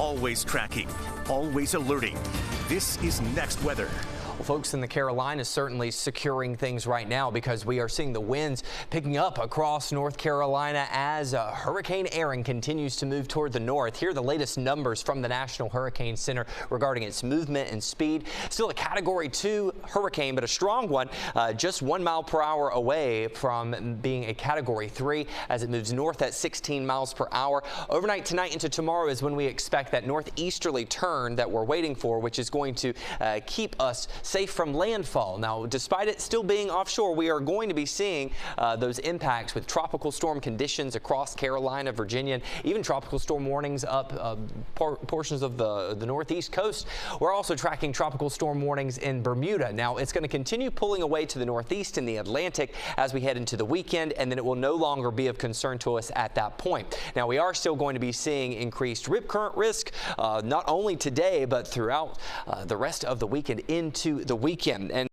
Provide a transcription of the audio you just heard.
Always tracking, always alerting. This is Next Weather. Well, folks in the Carolinas certainly securing things right now because we are seeing the winds picking up across North Carolina as Hurricane Erin continues to move toward the north. Here are the latest numbers from the National Hurricane Center regarding its movement and speed. Still a Category 2 hurricane, but a strong one, just 1 mile per hour away from being a Category 3 as it moves north at 16 miles per hour. Overnight tonight into tomorrow is when we expect that northeasterly turn that we're waiting for, which is going to keep us safe from landfall. Now, despite it still being offshore, we are going to be seeing those impacts with tropical storm conditions across Carolina, Virginia, and even tropical storm warnings up portions of the northeast coast. We're also tracking tropical storm warnings in Bermuda. Now, it's going to continue pulling away to the northeast in the Atlantic as we head into the weekend, and then it will no longer be of concern to us at that point. Now, we are still going to be seeing increased rip current risk, not only today, but throughout the rest of the weekend into the weekend. And